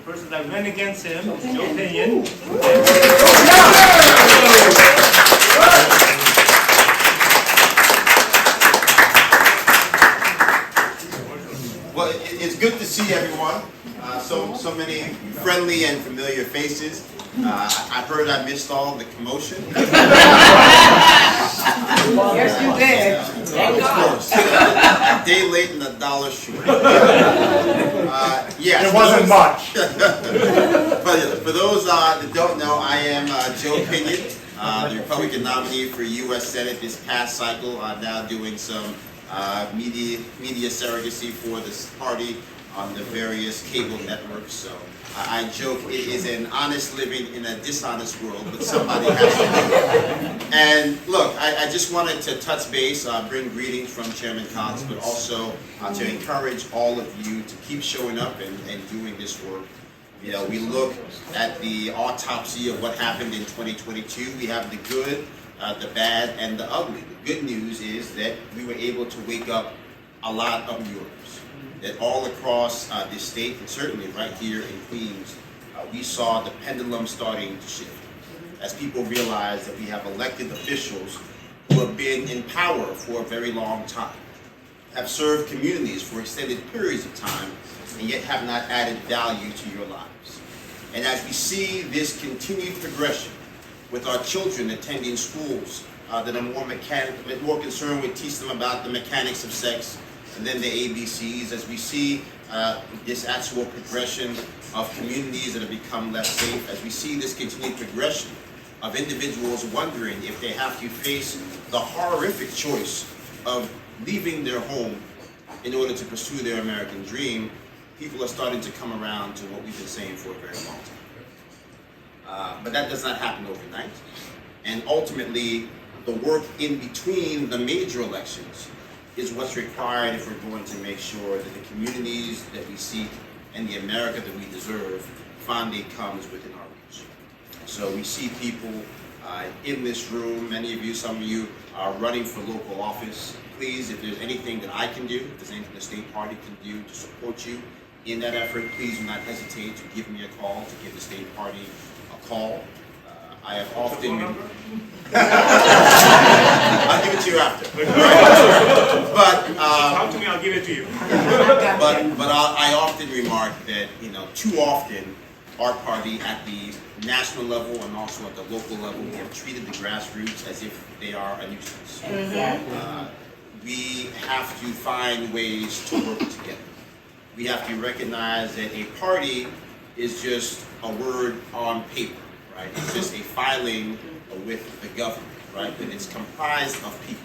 person that ran against him, Joe Pinion. Well, it's good to see everyone. So many friendly and familiar faces. I heard I missed all the commotion. Yes, you did. Of course. A day late and a dollar short. Yes. It wasn't much. But for those that don't know, I am Joe Pinion, the Republican nominee for U.S. Senate this past cycle. I'm now doing some media surrogacy for this party on the various cable networks. So I joke it is an honest living in a dishonest world, but somebody has to do it. And look, I just wanted to touch base, bring greetings from Chairman Cox, but also to encourage all of you to keep showing up and doing this work. You know, we look at the autopsy of what happened in 2022. We have the good, the bad, and the ugly. The good news is that we were able to wake up a lot of New Yorkers. That all across this state, and certainly right here in Queens, we saw the pendulum starting to shift. As people realize that we have elected officials who have been in power for a very long time, have served communities for extended periods of time, and yet have not added value to your lives. And as we see this continued progression with our children attending schools that are more concerned with teaching them about the mechanics of sex, and then the ABCs, as we see this actual progression of communities that have become less safe, as we see this continued progression of individuals wondering if they have to face the horrific choice of leaving their home in order to pursue their American dream, people are starting to come around to what we've been saying for a very long time. But that does not happen overnight. And ultimately, the work in between the major elections is what's required if we're going to make sure that the communities that we seek and the America that we deserve finally comes within our reach. So we see people in this room, many of you, some of you are running for local office. Please, if there's anything that I can do, if there's anything the state party can do to support you in that effort, please do not hesitate to give me a call, to give the state party a call. I have often... I'll give it to you after. But Talk to me, I'll give it to you. But I often remark that, you know, too often our party at the national level and also at the local level, we have treated the grassroots as if they are a nuisance. We have to find ways to work together. We have to recognize that a party is just a word on paper, right? It's just a filing with the government, right? But it's comprised of people.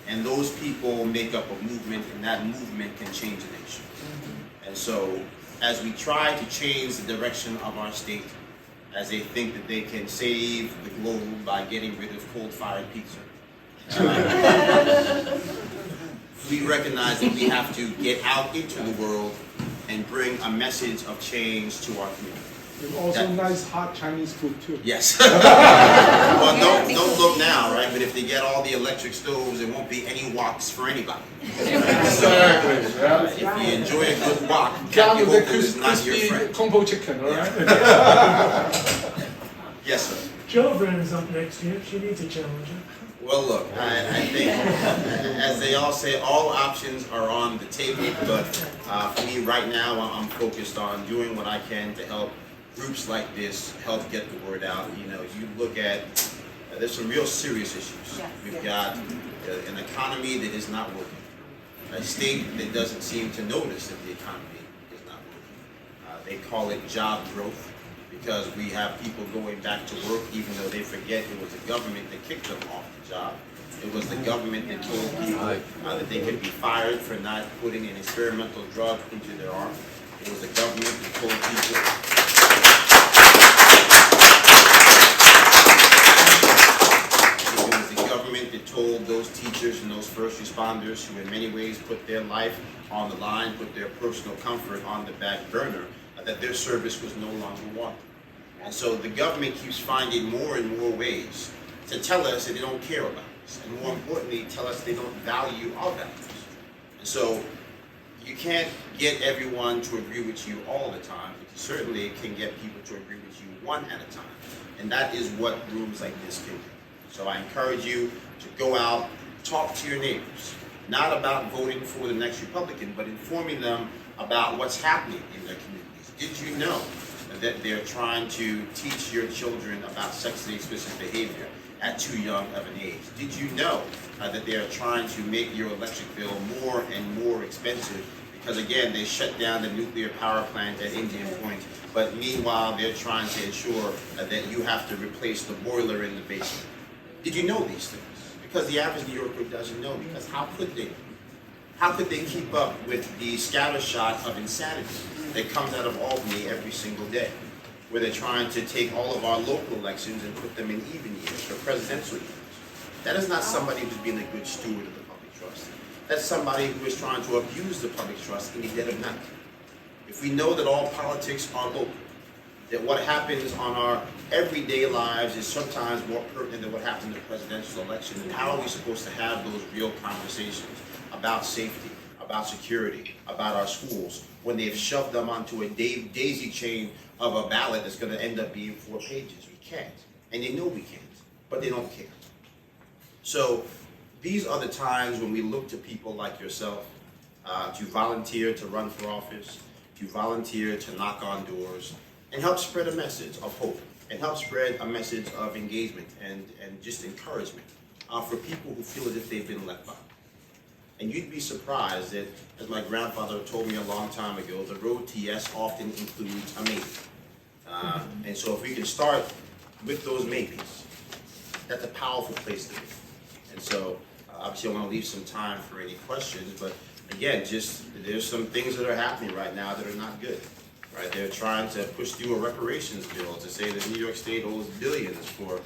And those people make up a movement, and that movement can change a nation. And so, as we try to change the direction of our state, as they think that they can save the globe by getting rid of coal-fired pizza, we recognize that we have to get out into the world and bring a message of change to our community. There's also nice hot Chinese food too. Yes. Well, don't look now, right? But if they get all the electric stoves, there won't be any woks for anybody. Exactly. If you enjoy a good wok, Down Captain with the Hope is not your crispy friend. combo chicken, all right? Yes, sir. Jo is up next year. She needs a challenger. Well, look, I think, as they all say, all options are on the table. But for me, right now, I'm focused on doing what I can to help groups like this help get the word out. You know, you look at, there's some real serious issues. We've got an economy that is not working, a state that doesn't seem to notice that the economy is not working. They call it job growth because we have people going back to work even though they forget it was the government that kicked them off the job. It was the government that told people that they could be fired for not putting an experimental drug into their arm. It was the government that told people that told those teachers and those first responders who in many ways put their life on the line, put their personal comfort on the back burner, that their service was no longer wanted. And so the government keeps finding more and more ways to tell us that they don't care about us, and more importantly, tell us they don't value our values. And so You can't get everyone to agree with you all the time, but you certainly can get people to agree with you one at a time. And that is what rooms like this can do. So I encourage you to go out, talk to your neighbors, not about voting for the next Republican, but informing them about what's happening in their communities. Did you know that they're trying to teach your children about sexually explicit behavior at too young of an age? Did you know that they are trying to make your electric bill more and more expensive because, again, they shut down the nuclear power plant at Indian Point, but meanwhile they're trying to ensure that you have to replace the boiler in the basement? Did you know these things? Because the average New Yorker doesn't know, because how could they? How could they keep up with the scattershot of insanity that comes out of Albany every single day, where they're trying to take all of our local elections and put them in even years or presidential years? That is not somebody who's being a good steward of the public trust. That's somebody who is trying to abuse the public trust in the dead of night. If we know that all politics are local, that what happens on our everyday lives is sometimes more pertinent than what happens in the presidential election, then how are we supposed to have those real conversations about safety, about security, about our schools, when they've shoved them onto a daisy chain of a ballot that's going to end up being 4 pages? We can't. And they know we can't, but they don't care. So these are the times when we look to people like yourself to volunteer to run for office, to volunteer to knock on doors, and help spread a message of hope, and help spread a message of engagement and just encouragement for people who feel as if they've been left behind. And you'd be surprised that, as my grandfather told me a long time ago, the road to yes often includes a maybe. And so if we can start with those maybes, that's a powerful place to be. And so obviously I want to leave some time for any questions, but again, just there's some things that are happening right now that are not good. Right? They're trying to push through a reparations bill to say that New York State owes billions for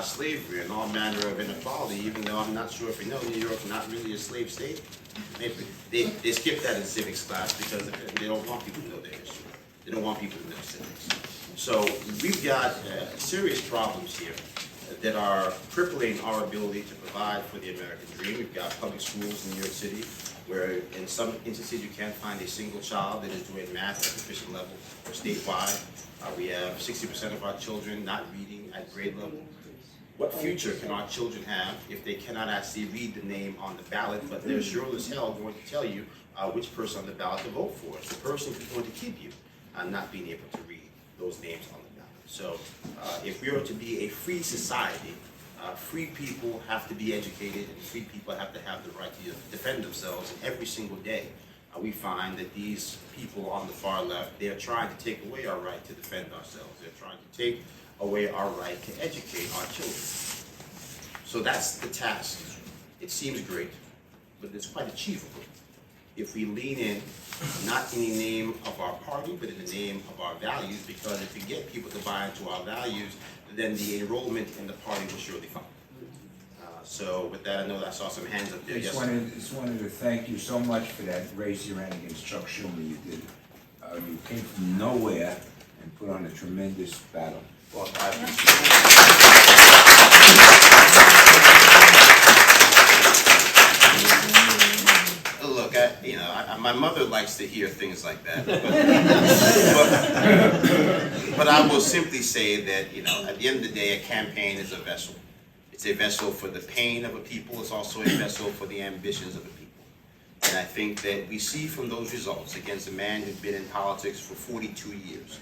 slavery and all manner of inequality, even though I'm not sure if you know, New York's not really a slave state. They skip that in civics class because they don't want people to know their history. They don't want people to know civics. So we've got serious problems here that are crippling our ability to provide for the American dream. We've got public schools in New York City where in some instances you can't find a single child that is doing math at proficient level or statewide. We have 60% of our children not reading at grade level. What future can our children have if they cannot actually read the name on the ballot, but they're sure as hell going to tell you which person on the ballot to vote for? It's the person who's going to keep you not being able to read those names on the ballot. So if we are to be a free society, free people have to be educated, and free people have to have the right to defend themselves. And every single day, we find that these people on the far left, they are trying to take away our right to defend ourselves. They're trying to take away our right to educate our children. So that's the task. It seems great, but it's quite achievable if we lean in, not in the name of our party, but in the name of our values, because if we get people to buy into our values, then the enrollment in the party will surely follow. So with that, I know that I saw some hands up there. Just wanted to thank you so much for that race you ran against Chuck Schumer. You did. You came from nowhere and put on a tremendous battle. Well, I appreciate it. Look, my mother likes to hear things like that, but I will simply say that, at the end of the day, a campaign is a vessel. It's a vessel for the pain of a people. It's also a vessel for the ambitions of a people. And I think that we see from those results against a man who's been in politics for 42 years,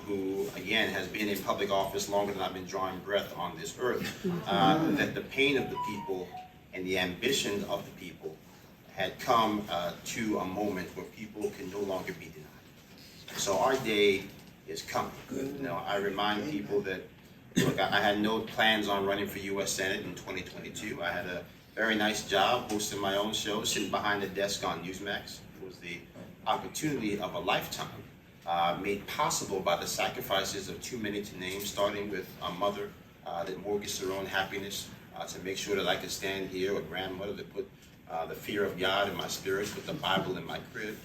who, again, has been in public office longer than I've been drawing breath on this earth, that the pain of the people and the ambitions of the people had come to a moment where people can no longer be denied. So our day is coming. I remind people that, look, I had no plans on running for U.S. Senate in 2022. I had a very nice job hosting my own show, sitting behind the desk on Newsmax. It was the opportunity of a lifetime, made possible by the sacrifices of too many to name, starting with a mother that mortgaged her own happiness to make sure that I could stand here, a grandmother that put the fear of God in my spirit, with the Bible in my crib,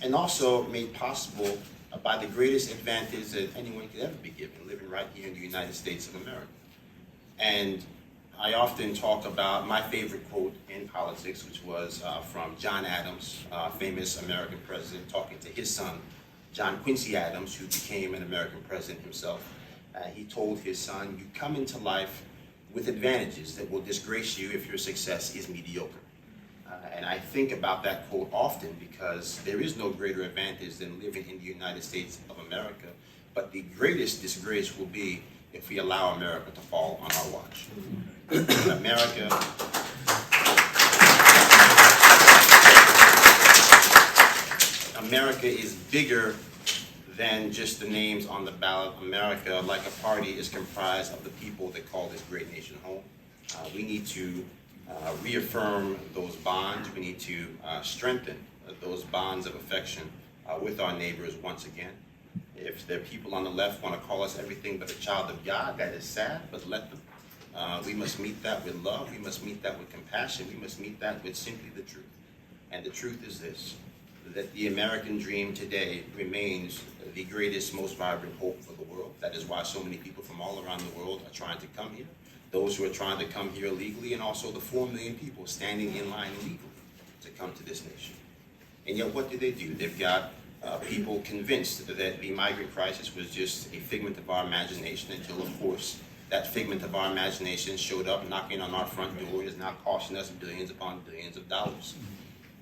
and also made possible by the greatest advantage that anyone could ever be given, living right here in the United States of America. And I often talk about my favorite quote in politics, which was from John Adams, famous American president, talking to his son, John Quincy Adams, who became an American president himself. He told his son, "You come into life with advantages that will disgrace you if your success is mediocre." And I think about that quote often because there is no greater advantage than living in the United States of America, but the greatest disgrace will be if we allow America to fall on our watch. America is bigger than just the names on the ballot. America, like a party, is comprised of the people that call this great nation home. We need to reaffirm those bonds. We need to strengthen those bonds of affection with our neighbors once again. If there are people on the left want to call us everything but a child of God, that is sad, but let them. We must meet that with love. We must meet that with compassion. We must meet that with simply the truth. And the truth is this, that the American dream today remains the greatest, most vibrant hope for the world. That is why so many people from all around the world are trying to come here. Those who are trying to come here illegally, and also the 4 million people standing in line legally to come to this nation. And yet what do? They've got people convinced that the migrant crisis was just a figment of our imagination until, of course, that figment of our imagination showed up knocking on our front door. It is now costing us billions upon billions of dollars.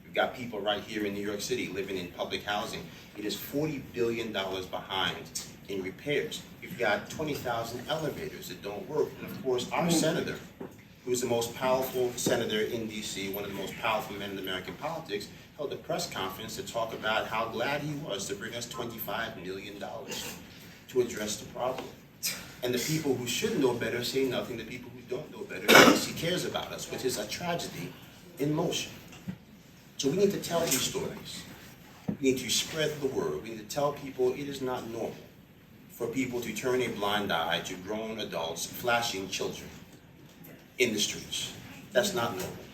We've got people right here in New York City living in public housing. It is $40 billion behind in repairs. We've got 20,000 elevators that don't work. And of course, our senator, who's the most powerful senator in DC, one of the most powerful men in American politics, held a press conference to talk about how glad he was to bring us $25 million to address the problem. And the people who should know better say nothing. The people who don't know better, because he cares about us, which is a tragedy in motion. So we need to tell these stories. We need to spread the word. We need to tell people it is not normal for people to turn a blind eye to grown adults flashing children in the streets. That's not normal.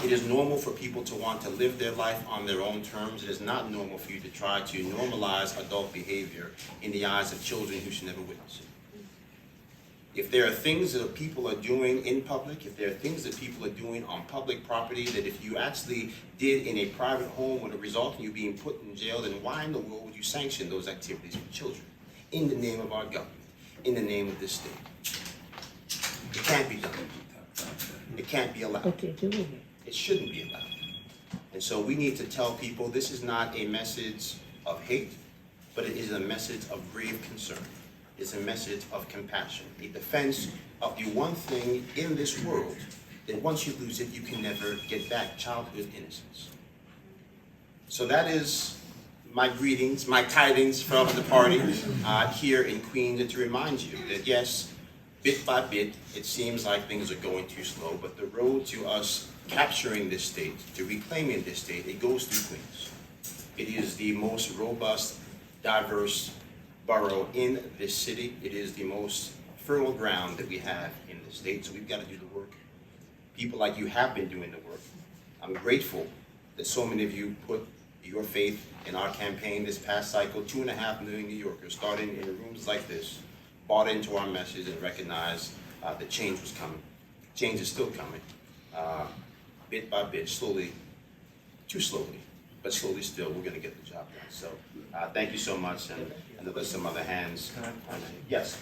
It is normal for people to want to live their life on their own terms. It is not normal for you to try to normalize adult behavior in the eyes of children who should never witness it. If there are things that people are doing in public, if there are things that people are doing on public property that if you actually did in a private home would result in you being put in jail, then why in the world would you sanction those activities for children in the name of our government, in the name of this state? It can't be done. It can't be allowed. It shouldn't be allowed. And so we need to tell people this is not a message of hate, but it is a message of grave concern. It's a message of compassion, a defense of the one thing in this world that once you lose it, you can never get back: childhood innocence. So that is my greetings, my tidings from the party here in Queens, and to remind you that yes, bit by bit, it seems like things are going too slow, but the road to us capturing this state, to reclaiming this state, it goes through Queens. It is the most robust, diverse borough in this city. It is the most fertile ground that we have in the state, so we've got to do the work. People like you have been doing the work. I'm grateful that so many of you put your faith in our campaign this past cycle. 2.5 million New Yorkers, starting in rooms like this, bought into our message and recognized that change was coming. Change is still coming, bit by bit, slowly, too slowly, but slowly still, we're going to get the job done. So thank you so much, and there are some other hands. Yes?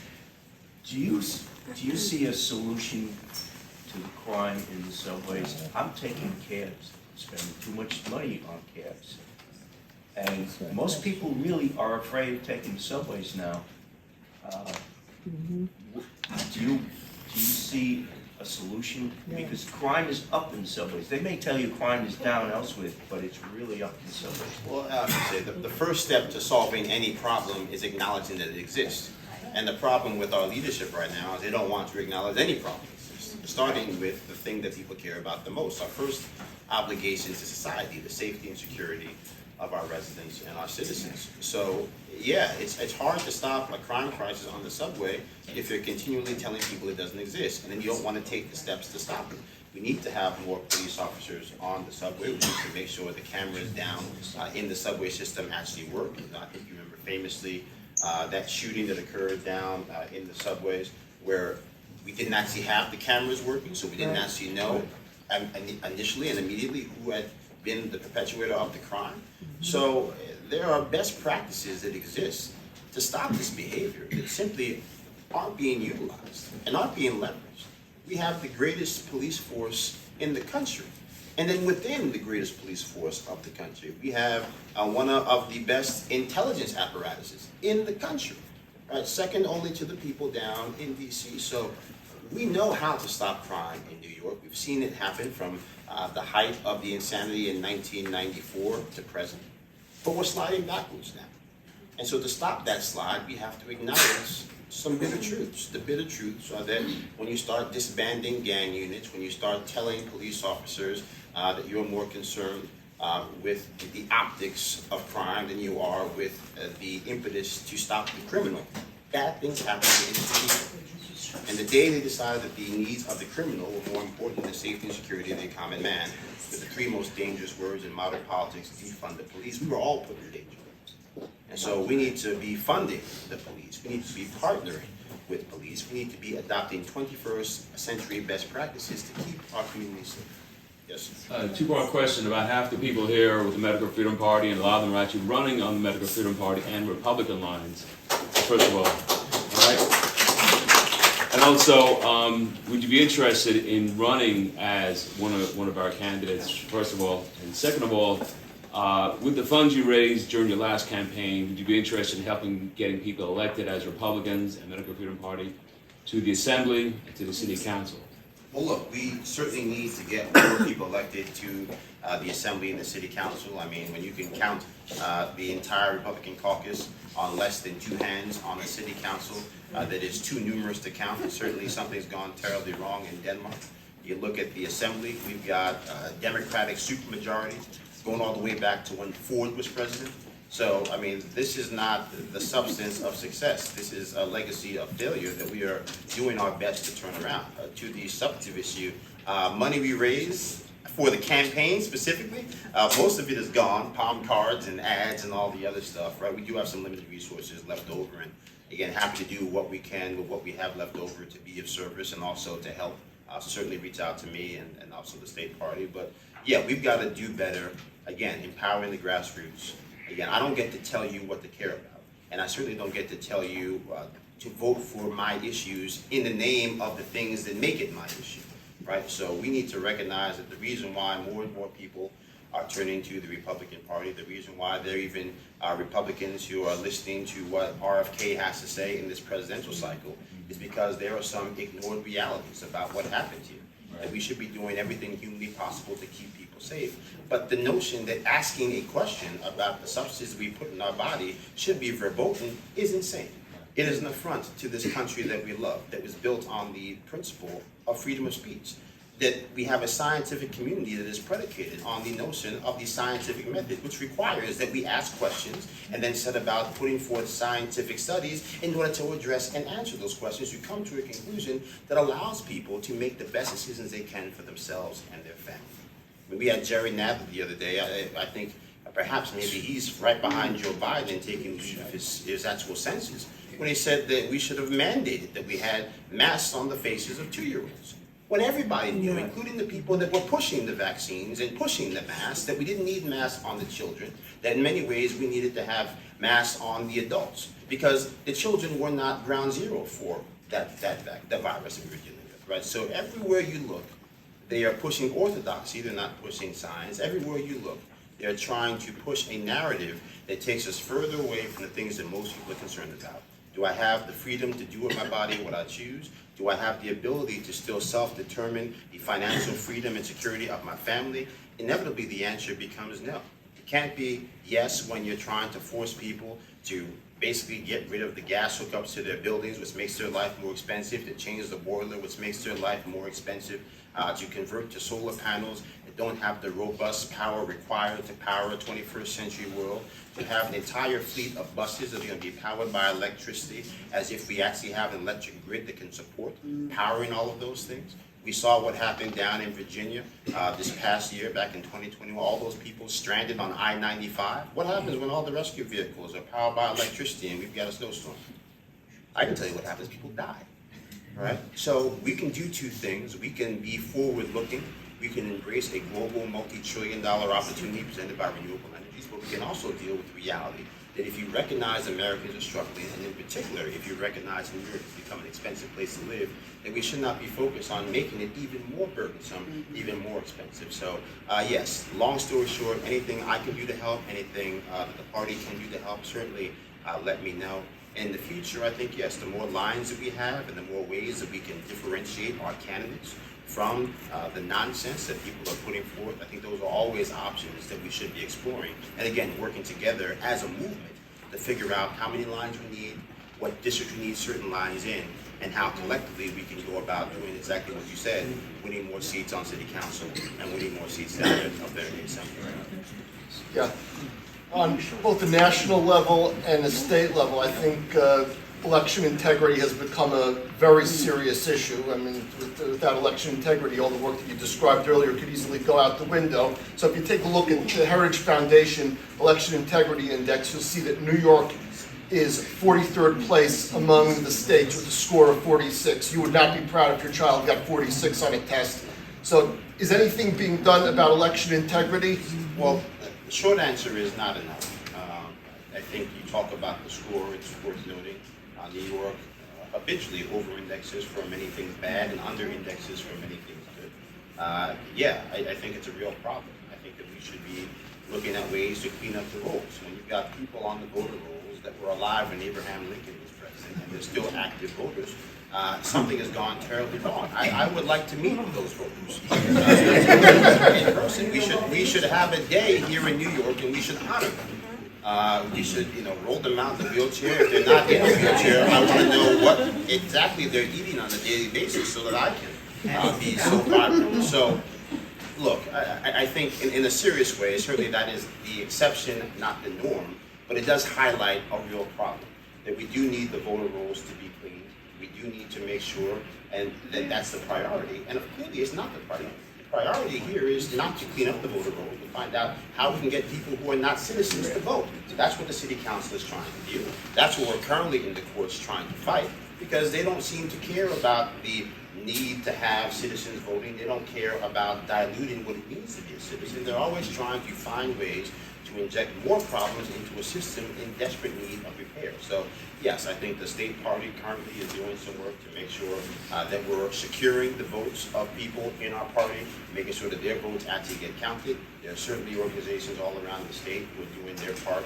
Do you see a solution to the crime in the subways? I'm taking cabs, spending too much money on cabs. And most people really are afraid of taking the subways now. Do you see a solution? Because crime is up in the subways. They may tell you crime is down elsewhere, but it's really up in the subways. Well, I have to say, the first step to solving any problem is acknowledging that it exists. And the problem with our leadership right now is they don't want to acknowledge any problems, starting with the thing that people care about the most. Our first obligation to society, the safety and security of our residents and our citizens. So, yeah, it's hard to stop a crime crisis on the subway if you're continually telling people it doesn't exist, and then you don't want to take the steps to stop it. We need to have more police officers on the subway. We need to make sure the cameras down in the subway system actually work. I think you remember famously that shooting that occurred down in the subways, where We didn't actually have the cameras working, so we didn't actually know initially and immediately who had been the perpetuator of the crime. So there are best practices that exist to stop this behavior that simply aren't being utilized and aren't being leveraged. We have the greatest police force in the country. And then within the greatest police force of the country, we have one of the best intelligence apparatuses in the country, right? Second only to the people down in DC. So we know how to stop crime in New York. We've seen it happen from the height of the insanity in 1994 to present. But we're sliding backwards now. And so to stop that slide, we have to acknowledge some bitter truths. The bitter truths are that when you start disbanding gang units, when you start telling police officers that you're more concerned with the optics of crime than you are with the impetus to stop the criminal, bad things happen to innocent people. And the day they decided that the needs of the criminal were more important than the safety and security of the common man, with the three most dangerous words in modern politics, defund the police, we were all put in danger. And so we need to be funding the police. We need to be partnering with police. We need to be adopting 21st century best practices to keep our communities safe. Yes. Two-part question. About half the people here with the Medical Freedom Party, and a lot of them are actually running on the Medical Freedom Party and Republican lines. First of all right? And also, would you be interested in running as one of our candidates, first of all? And second of all, with the funds you raised during your last campaign, would you be interested in helping getting people elected as Republicans and Medical Freedom Party to the Assembly and to the City Council? Well, look, we certainly need to get more people elected to the Assembly and the City Council. I mean, when you can count the entire Republican caucus on less than two hands on the City Council, that is too numerous to count. Certainly something's gone terribly wrong in Denmark. You look at the Assembly, we've got a Democratic supermajority going all the way back to when Ford was president. So, I mean, this is not the substance of success. This is a legacy of failure that we are doing our best to turn around. To the substantive issue, money we raise for the campaign specifically, most of it is gone, palm cards and ads and all the other stuff, right? We do have some limited resources left over, and again, happy to do what we can with what we have left over to be of service and also to help. So certainly reach out to me and also the state party. But yeah, we've got to do better, again, empowering the grassroots. Again, I don't get to tell you what to care about, and I certainly don't get to tell you to vote for my issues in the name of the things that make it my issue, right? So we need to recognize that the reason why more and more people are turning to the Republican Party, the reason why there are even Republicans who are listening to what RFK has to say in this presidential cycle is because there are some ignored realities about what happened here. That we should be doing everything humanly possible to keep people safe. But the notion that asking a question about the substances we put in our body should be verboten is insane. It is an affront to this country that we love, that was built on the principle of freedom of speech. That we have a scientific community that is predicated on the notion of the scientific method, which requires that we ask questions and then set about putting forth scientific studies in order to address and answer those questions. You come to a conclusion that allows people to make the best decisions they can for themselves and their family. I mean, we had Jerry Nadler the other day. I think perhaps maybe he's right behind Joe Biden taking leave of his actual senses when he said that we should have mandated that we had masks on the faces of 2-year-olds. When everybody knew, including the people that were pushing the vaccines and pushing the masks, that we didn't need masks on the children, that in many ways we needed to have masks on the adults, because the children were not ground zero for that virus that we were dealing with, right? So everywhere you look, they are pushing orthodoxy, they're not pushing science. Everywhere you look, they're trying to push a narrative that takes us further away from the things that most people are concerned about. Do I have the freedom to do with my body what I choose? Do I have the ability to still self-determine the financial freedom and security of my family? Inevitably, the answer becomes no. It can't be yes when you're trying to force people to basically get rid of the gas hookups to their buildings, which makes their life more expensive, to change the boiler, which makes their life more expensive, to convert to solar panels that don't have the robust power required to power a 21st century world, to have an entire fleet of buses that are going to be powered by electricity, as if we actually have an electric grid that can support powering all of those things. We saw what happened down in Virginia this past year, back in 2021, all those people stranded on I-95. What happens when all the rescue vehicles are powered by electricity and we've got a snowstorm? I can tell you what happens, people die. All right, so we can do two things. We can be forward-looking. We can embrace a global multi-trillion-dollar opportunity presented by renewable energies, but we can also deal with reality that if you recognize Americans are struggling, and in particular, if you recognize New York has become an expensive place to live, then we should not be focused on making it even more burdensome, even more expensive. So, yes, long story short, anything I can do to help, anything that the party can do to help, certainly let me know. In the future, I think, yes, the more lines that we have and the more ways that we can differentiate our candidates from the nonsense that people are putting forth, I think those are always options that we should be exploring. And again, working together as a movement to figure out how many lines we need, what district we need certain lines in, and how collectively we can go about doing exactly what you said, winning more seats on city council and winning more seats out of their assembly. Yeah. On both the national level and the state level, I think election integrity has become a very serious issue. I mean, without election integrity, all the work that you described earlier could easily go out the window. So if you take a look at the Heritage Foundation Election Integrity Index, you'll see that New York is 43rd place among the states with a score of 46. You would not be proud if your child got 46 on a test. So is anything being done about election integrity? Well, the short answer is not enough. I think you talk about the score, it's worth noting. New York habitually over-indexes for many things bad and under-indexes for many things good. Yeah, I think it's a real problem. I think that we should be looking at ways to clean up the rolls. When you've got people on the voter rolls that were alive when Abraham Lincoln was president and they're still active voters, something has gone terribly wrong. I would like to meet with those voters in person. We should have a day here in New York and we should honor them. We should, roll them out in the wheelchair. If they're not in a wheelchair, I want to know what exactly they're eating on a daily basis so that I can be so vibrant. So, look, I think in a serious way, certainly that is the exception, not the norm, but it does highlight a real problem, that we do need the voter rolls to be clean. We do need to make sure, and that's the priority. And clearly, it's not the priority. The priority here is not to clean up the voter rolls, but find out how we can get people who are not citizens to vote. So that's what the city council is trying to do. That's what we're currently in the courts trying to fight, because they don't seem to care about the need to have citizens voting. They don't care about diluting what it means to be a citizen. They're always trying to find ways to inject more problems into a system in desperate need of repair. So yes, I think the state party currently is doing some work to make sure that we're securing the votes of people in our party, making sure that their votes actually get counted. There are certainly organizations all around the state who are doing their part.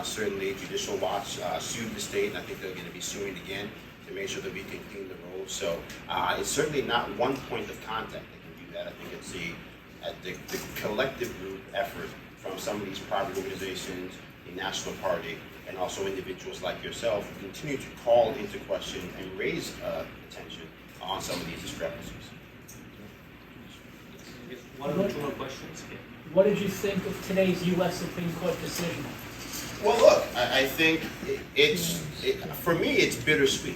Certainly Judicial Watch sued the state, and I think they're going to be suing again to make sure that we can clean the roads. So it's certainly not one point of contact that can do that. I think it's the collective group effort from some of these private organizations, the national party, and also individuals like yourself who continue to call into question and raise attention on some of these discrepancies. One or two more questions. What did you think of today's U.S. Supreme Court decision? Well, look, I think for me, it's bittersweet.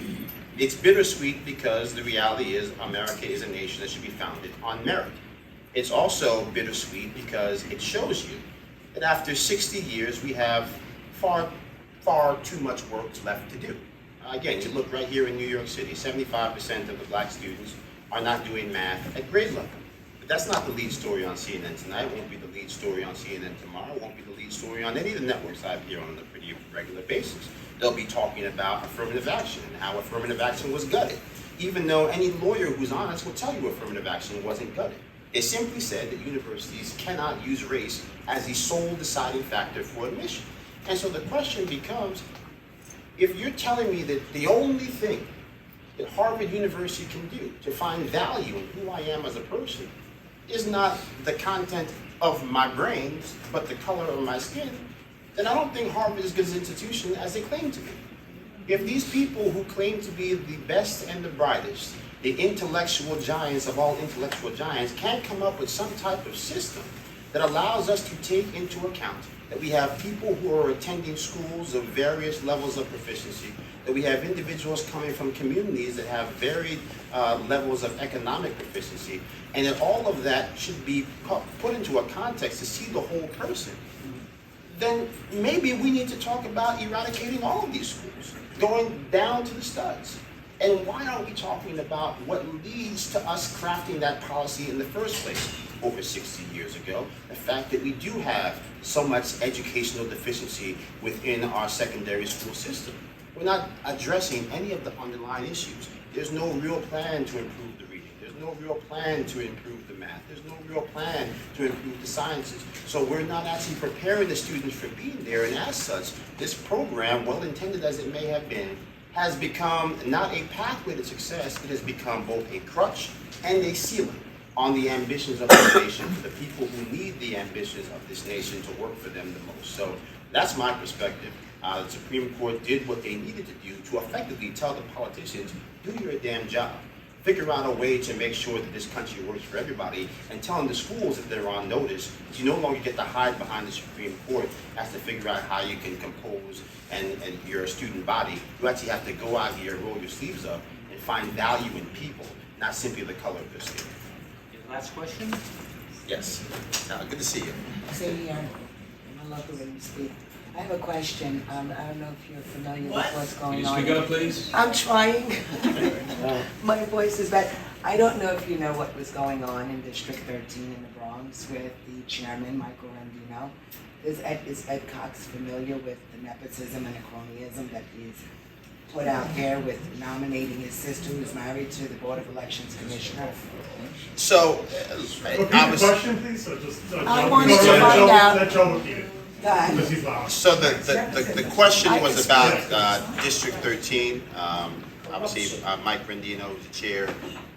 It's bittersweet because the reality is America is a nation that should be founded on merit. It's also bittersweet because it shows you that after 60 years, we have far too much work left to do. Again, you look right here in New York City, 75% of the black students are not doing math at grade level. But that's not the lead story on CNN tonight. It won't be the lead story on CNN tomorrow. It won't be the lead story on any of the networks I hear on a pretty regular basis. They'll be talking about affirmative action and how affirmative action was gutted, even though any lawyer who's honest will tell you affirmative action wasn't gutted. It simply said that universities cannot use race as the sole deciding factor for admission. And so the question becomes, if you're telling me that the only thing that Harvard University can do to find value in who I am as a person is not the content of my brains, but the color of my skin, then I don't think Harvard is as good an institution as they claim to be. If these people who claim to be the best and the brightest, the intellectual giants of all intellectual giants, can't come up with some type of system that allows us to take into account that we have people who are attending schools of various levels of proficiency, that we have individuals coming from communities that have varied levels of economic proficiency, and that all of that should be put into a context to see the whole person, then maybe we need to talk about eradicating all of these schools, going down to the studs, And why aren't we talking about what leads to us crafting that policy in the first place over 60 years ago? The fact that we do have so much educational deficiency within our secondary school system. We're not addressing any of the underlying issues. There's no real plan to improve the reading. There's no real plan to improve the math. There's no real plan to improve the sciences. So we're not actually preparing the students for being there, and as such, this program, well intended as it may have been, has become not a pathway to success, it has become both a crutch and a ceiling on the ambitions of this nation, for the people who need the ambitions of this nation to work for them the most. So that's my perspective. The Supreme Court did what they needed to do to effectively tell the politicians, do your damn job. Figure out a way to make sure that this country works for everybody, and telling the schools that they're on notice that you no longer get to hide behind the Supreme Court as to figure out how you can compose and you're a student body. You actually have to go out here, roll your sleeves up, and find value in people, not simply the color of their skin. Last question? Yes. Good to see you. Say here, I love the way you speak. I have a question. I don't know if you're familiar with what's Can going you on. speak up, please? I'm trying. My voice is bad. I don't know if you know what was going on in District 13 in the Bronx with the chairman, Michael Rendino. Is Ed Cox familiar with the nepotism and the cronyism that he's put out there with nominating his sister, who's married to the Board of Elections Commissioner? So, Repeat the question, please, so just. I wanted to find out. Let Joe repeat it, Go ahead. because he's loud. So the question was about District 13. Obviously, Mike Rendino, who's the chair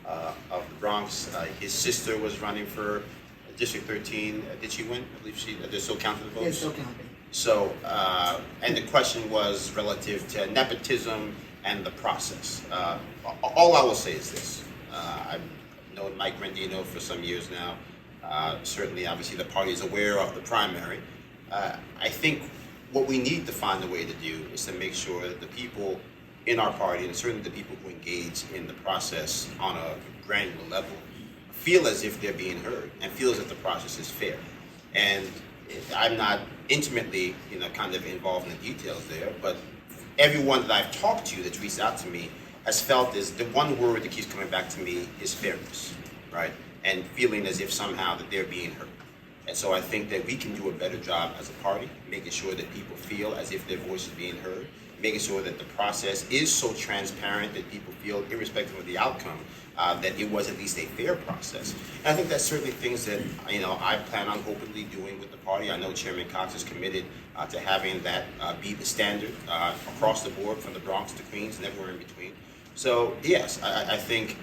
of the Bronx. His sister was running for District 13. Did she win? I believe they're still counting the votes? They're still counting. So, and the question was relative to nepotism and the process. All I will say is this. I've known Mike Rendino for some years now. Certainly, obviously, the party is aware of the primary. I think what we need to find a way to do is to make sure that the people in our party, and certainly the people who engage in the process on a granular level, feel as if they're being heard and feel as if the process is fair. And I'm not intimately, kind of involved in the details there, but everyone that I've talked to that's reached out to me has felt is the one word that keeps coming back to me is fairness, right? And feeling as if somehow that they're being heard. And so I think that we can do a better job as a party, making sure that people feel as if their voice is being heard, making sure that the process is so transparent that people feel, irrespective of the outcome, that it was at least a fair process. And I think that's certainly things that, I plan on hopefully doing with the party. I know Chairman Cox is committed to having that be the standard across the board, from the Bronx to Queens and everywhere in between. So yes, I think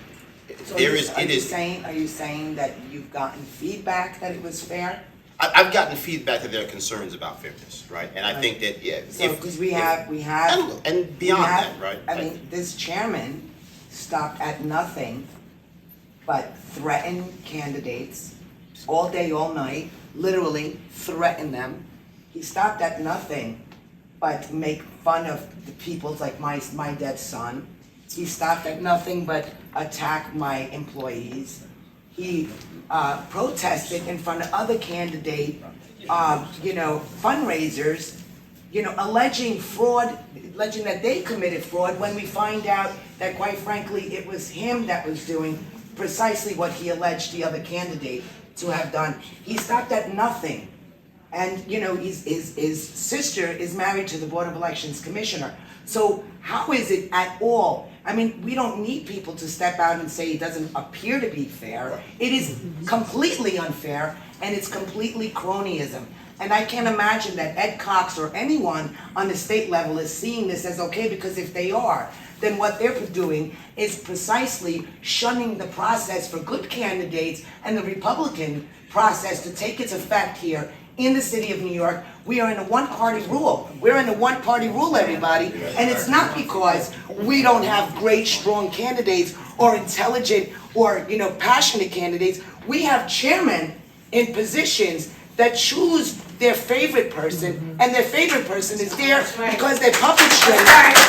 So there are you saying that you've gotten feedback that it was fair? I've gotten feedback that there are concerns about fairness, right? And I think that, So, because we have, and beyond that, right? I mean, this chairman stopped at nothing but threaten candidates all day, all night, literally threaten them. He stopped at nothing but make fun of the people like my dead son. He stopped at nothing but attack my employees. He protested in front of other candidate, fundraisers, alleging fraud, alleging that they committed fraud, when we find out that, quite frankly, it was him that was doing precisely what he alleged the other candidate to have done. He stopped at nothing. And, his sister is married to the Board of Elections Commissioner. So how is it at all? I mean, we don't need people to step out and say it doesn't appear to be fair. It is completely unfair, and it's completely cronyism. And I can't imagine that Ed Cox or anyone on the state level is seeing this as okay, because if they are, then what they're doing is precisely shunning the process for good candidates and the Republican process to take its effect here in the city of New York. We are in a one-party rule. We're in a one-party rule, everybody. And it's not because we don't have great, strong candidates or intelligent or, passionate candidates. We have chairmen in positions that choose their favorite person, and their favorite person is there because they're puppet strings for the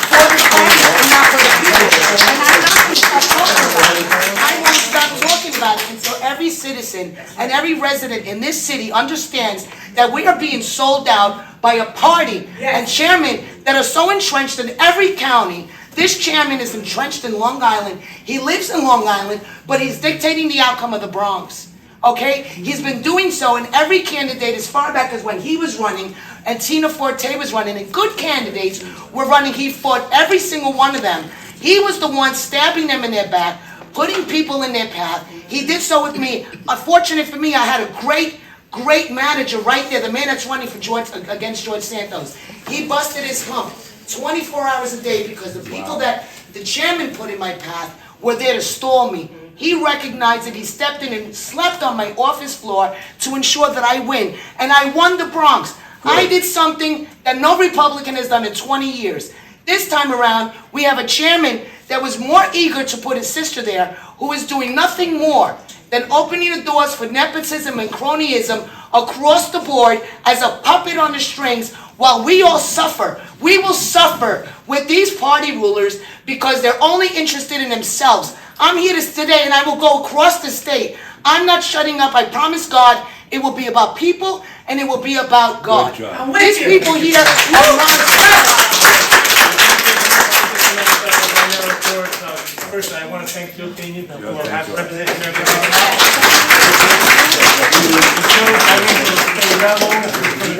party and not for the people. And I'm not going to stop talking about it. I won't stop talking about it until every citizen and every resident in this city understands that we are being sold out by a party and chairmen that are so entrenched in every county This chairman is entrenched in Long Island. He lives in Long Island, but he's dictating the outcome of the Bronx. Okay? He's been doing so, and every candidate as far back as when he was running and Tina Forte was running, and good candidates were running, he fought every single one of them. He was the one stabbing them in their back, putting people in their path. He did so with me. Unfortunately for me, I had a great manager right there, the man that's running for against George Santos. He busted his hump 24 hours a day because the people that the chairman put in my path were there to stall me. He recognized it. He stepped in and slept on my office floor to ensure that I win. And I won the Bronx. I did something that no Republican has done in 20 years. This time around, we have a chairman that was more eager to put his sister there, who is doing nothing more than opening the doors for nepotism and cronyism across the board as a puppet on the strings while we all suffer. We will suffer with these party rulers because they're only interested in themselves. I'm here today and I will go across the state. I'm not shutting up. I promise God it will be about people and it will be about God. Good job. These people here are First, I want to thank Joe Pinion for Joe, thank you. representing everybody.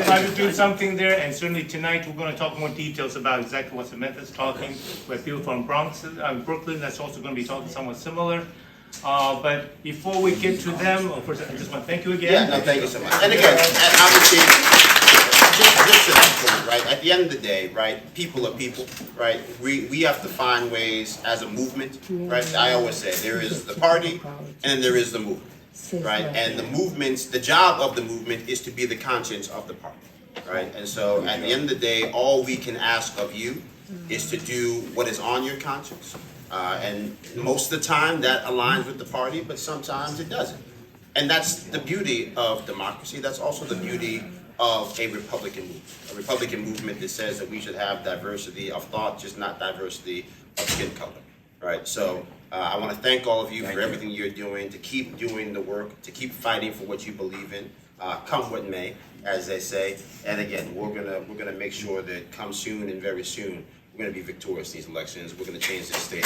Try to do something there, and certainly tonight we're going to talk more details about exactly what Samantha's talking. We have people from Bronx, Brooklyn, that's also going to be talking somewhat similar. But before we get to them, first I just want to thank you again. Yeah, no, thank you so much. And again, obviously, just to that point, right? At the end of the day, right? People are people, right? We have to find ways as a movement, right? I always say there is the party and then there is the movement, right? And the movements, the job of the movement is to be the conscience of the party, right? And so at the end of the day, all we can ask of you is to do what is on your conscience. And most of the time that aligns with the party, but sometimes it doesn't. And that's the beauty of democracy. That's also the beauty of a Republican movement. A Republican movement that says that we should have diversity of thought, just not diversity of skin color. Right? So I want to thank all of you for everything you're doing, to keep doing the work, to keep fighting for what you believe in, come what may, as they say. And again, we're gonna make sure that come soon and very soon, we're going to be victorious in these elections. We're going to change this state.